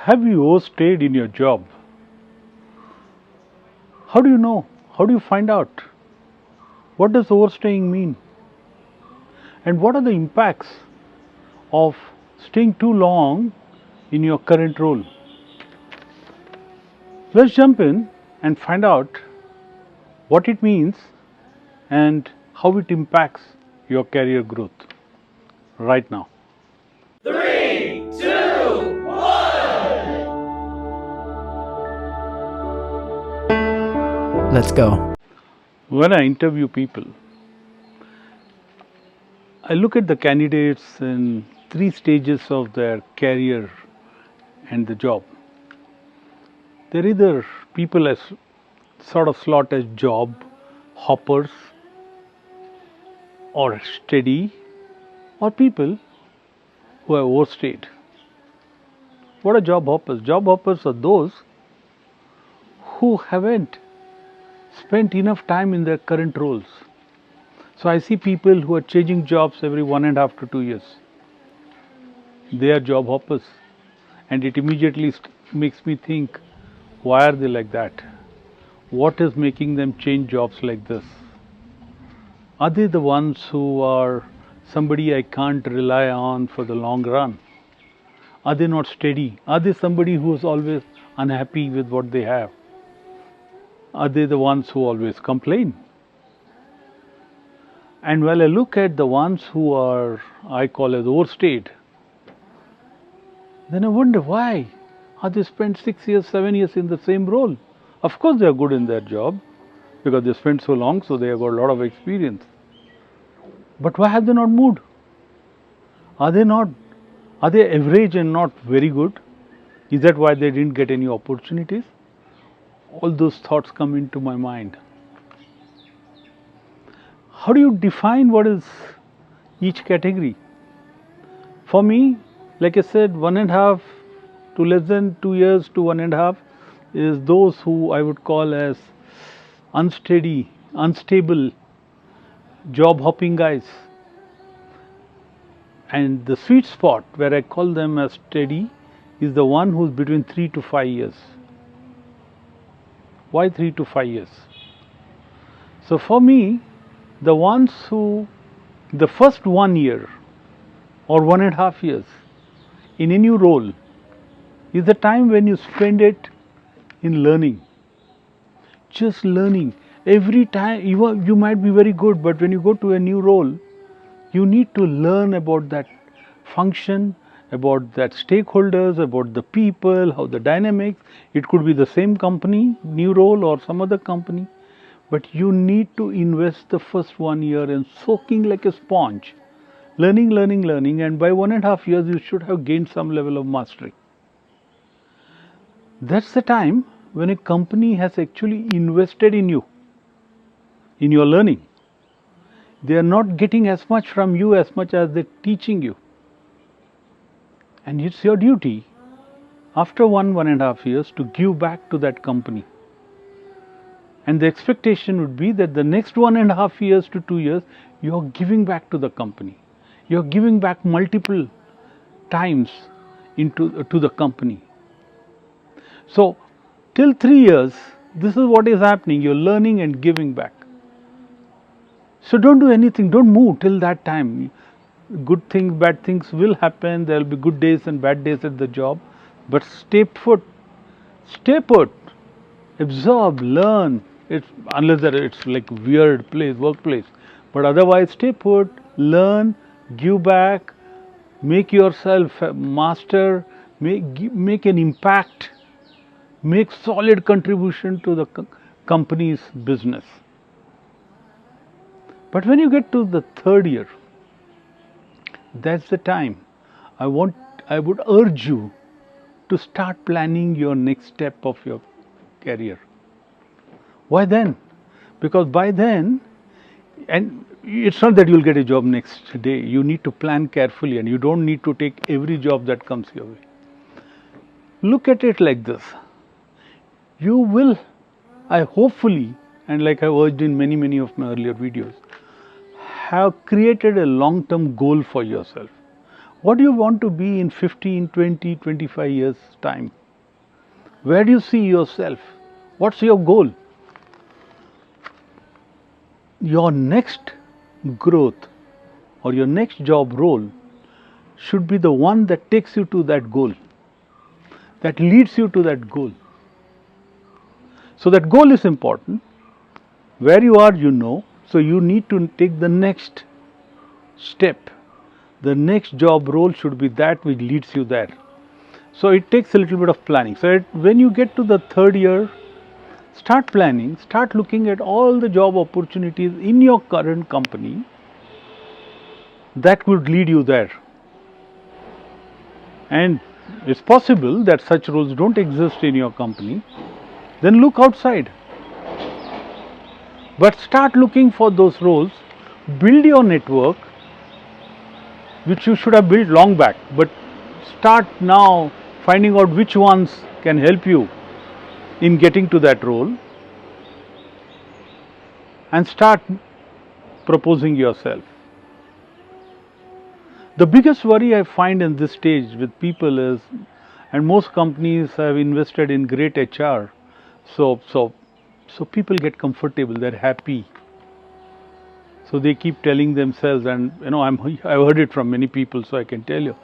Have you overstayed in your job? How do you know? How do you find out? What does overstaying mean? And what are the impacts of staying too long in your current role? Let's jump in and find out what it means and how it impacts your career growth right now. 3, 2, 1. Let's go. When I interview people, I look at the candidates in 3 stages of their career and the job. They're either people as sort of slot as job hoppers or steady, or people who have overstayed. What are job hoppers? Job hoppers are those who haven't spent enough time in their current roles. So I see people who are changing jobs every 1.5 to 2 years. They are job hoppers, and it immediately makes me think, why are they like that? What is making them change jobs like this? Are they the ones who are somebody I can't rely on for the long run? Are they not steady? Are they somebody who is always unhappy with what they have? Are they the ones who always complain? And while I look at the ones who are, I call as overstayed, then I wonder why are they spent 6 years, 7 years in the same role? Of course they are good in their job because they spent so long, so they have got a lot of experience. But why have they not moved? Are they average and not very good? Is that why they didn't get any opportunities? All those thoughts come into my mind. How do you define what is each category? For me, like I said, 1.5 to less than 2 years to 1.5 is those who I would call as unsteady, unstable, job hopping guys. And the sweet spot where I call them as steady is the one who's between 3 to 5 years. Why 3 to 5 years? So for me, the ones who, the first 1 year or 1.5 years in a new role is the time when you spend it in learning. Just learning. Every time, you might be very good, but when you go to a new role, you need to learn about that function, about that stakeholders, about the people, how the dynamics. It could be the same company, new role, or some other company. But you need to invest the first 1 year in soaking like a sponge, learning, and by 1.5 years you should have gained some level of mastery. That's the time when a company has actually invested in you, in your learning. They are not getting as much from you as much as they're teaching you. And it's your duty after 1.5 years to give back to that company. And the expectation would be that the next 1.5 years to 2 years, you're giving back to the company. You're giving back multiple times to the company. So, till 3 years, this is what is happening. You're learning and giving back. So don't do anything. Don't move till that time. Good things, bad things will happen. There will be good days and bad days at the job. But stay put. Stay put. Absorb, learn. Unless it's like weird place, workplace. But otherwise, stay put, learn, give back, make yourself a master, make an impact, make solid contribution to the company's business. But when you get to the 3rd year, that's the time I would urge you to start planning your next step of your career. Why then? Because by then, and it's not that you'll get a job next day. You need to plan carefully, and you don't need to take every job that comes your way. Look at it like this. You will, hopefully, and like I urged in many of my earlier videos, have created a long-term goal for yourself. What do you want to be in 15, 20, 25 years time? Where do you see yourself? What's your goal? Your next growth or your next job role should be the one that takes you to that goal, that leads you to that goal. So that goal is important. Where you are, you know, so you need to take the next step. The next job role should be that which leads you there. So it takes a little bit of planning. So when you get to the third year, start planning, start looking at all the job opportunities in your current company that would lead you there. And it's possible that such roles don't exist in your company, then look outside. But start looking for those roles, build your network, which you should have built long back, but start now finding out which ones can help you in getting to that role, and start proposing yourself. The biggest worry I find in this stage with people is, and most companies have invested in great HR, so people get comfortable, they're happy. So they keep telling themselves, and I've heard it from many people, so I can tell you.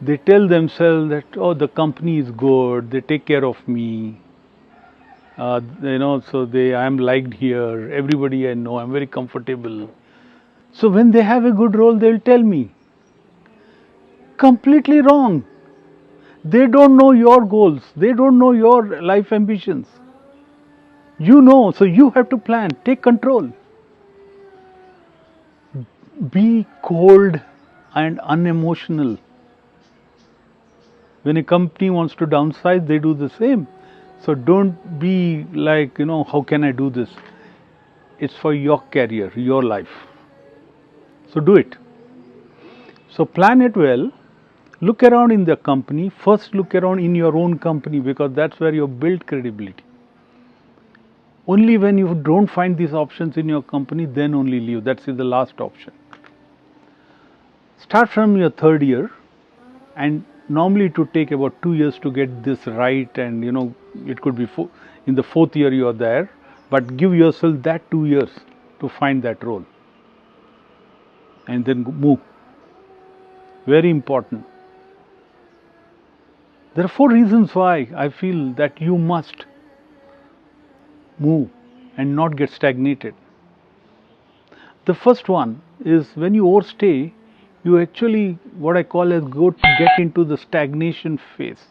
They tell themselves that, oh, the company is good, they take care of me, so I am liked here, everybody I know, I'm very comfortable. So when they have a good role, they'll tell me. Completely wrong. They don't know your goals, they don't know your life ambitions. You know, so you have to plan, take control. Be cold and unemotional. When a company wants to downsize, they do the same. So don't be like, how can I do this? It's for your career, your life. So do it. So plan it well. Look around in the company. First look around in your own company, because that's where you build credibility. Only when you don't find these options in your company, then only leave. That's the last option. Start from your third year, and normally it would take about 2 years to get this right, and it could be in the fourth year you are there, but give yourself that 2 years to find that role and then move. Very important. There are 4 reasons why I feel that you must move and not get stagnated. The first one is, when you overstay, you actually, what I call as, get into the stagnation phase.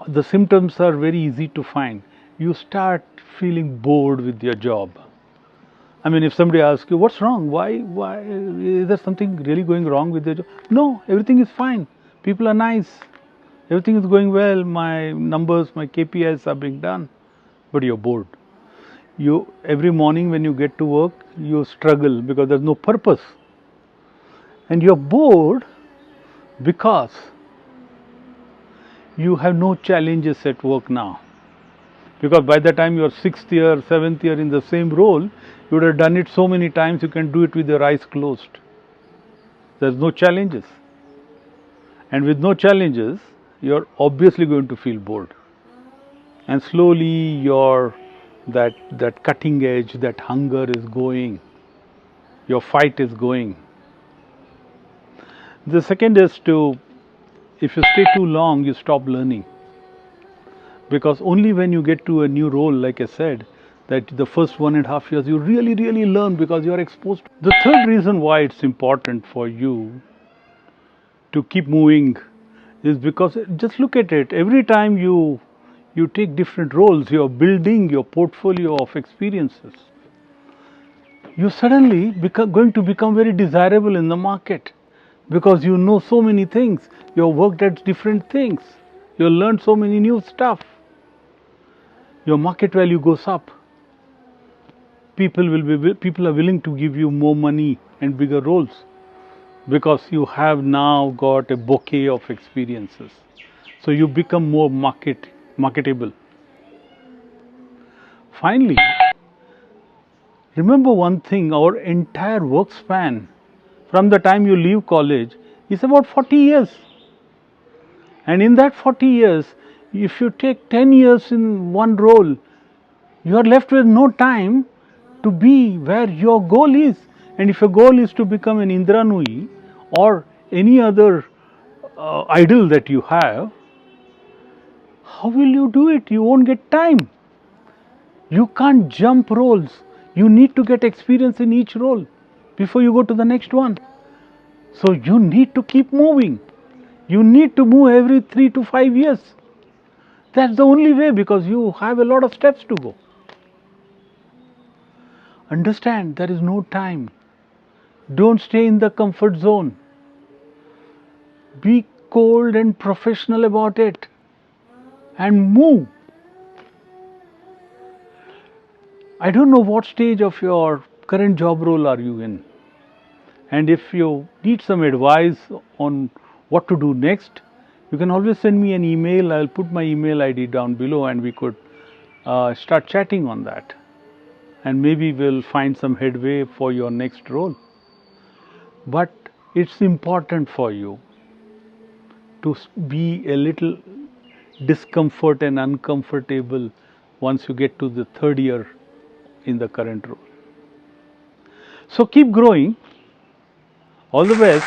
The symptoms are very easy to find. You start feeling bored with your job. I mean, if somebody asks you, what's wrong? Why is there something really going wrong with your job? No, everything is fine. People are nice. Everything is going well. My numbers, my KPIs are being done. But you're bored. Every morning when you get to work, you struggle because there's no purpose. And you're bored because you have no challenges at work now. Because by the time you're 6th year, 7th year in the same role, you would have done it so many times you can do it with your eyes closed. There's no challenges. And with no challenges, you're obviously going to feel bored. And slowly that cutting edge, that hunger is going. Your fight is going. The second is if you stay too long, you stop learning. Because only when you get to a new role, like I said, that the first 1.5 years you really, really learn, because you are exposed. The third reason why it's important for you to keep moving is because, just look at it, every time you take different roles, you are building your portfolio of experiences. You suddenly going to become very desirable in the market, because you know so many things, you have worked at different things, you have learned so many new stuff. Your market value goes up. People are willing to give you more money and bigger roles, because you have now got a bouquet of experiences. So you become more marketable. Finally, remember one thing, our entire work span, from the time you leave college, is about 40 years. And in that 40 years, if you take 10 years in one role, you are left with no time to be where your goal is. And if your goal is to become an Indranui or any other idol that you have, how will you do it? You won't get time. You can't jump roles. You need to get experience in each role before you go to the next one. So you need to keep moving. You need to move every 3 to 5 years. That's the only way, because you have a lot of steps to go. Understand, there is no time. Don't stay in the comfort zone. Be cold and professional about it and move. I don't know what stage of your current job role are you in. And if you need some advice on what to do next, you can always send me an email. I'll put my email ID down below and we could start chatting on that. And maybe we'll find some headway for your next role. But it's important for you to be a little discomfort and uncomfortable once you get to the third year in the current role. So keep growing. All the best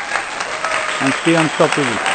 and stay unstoppable.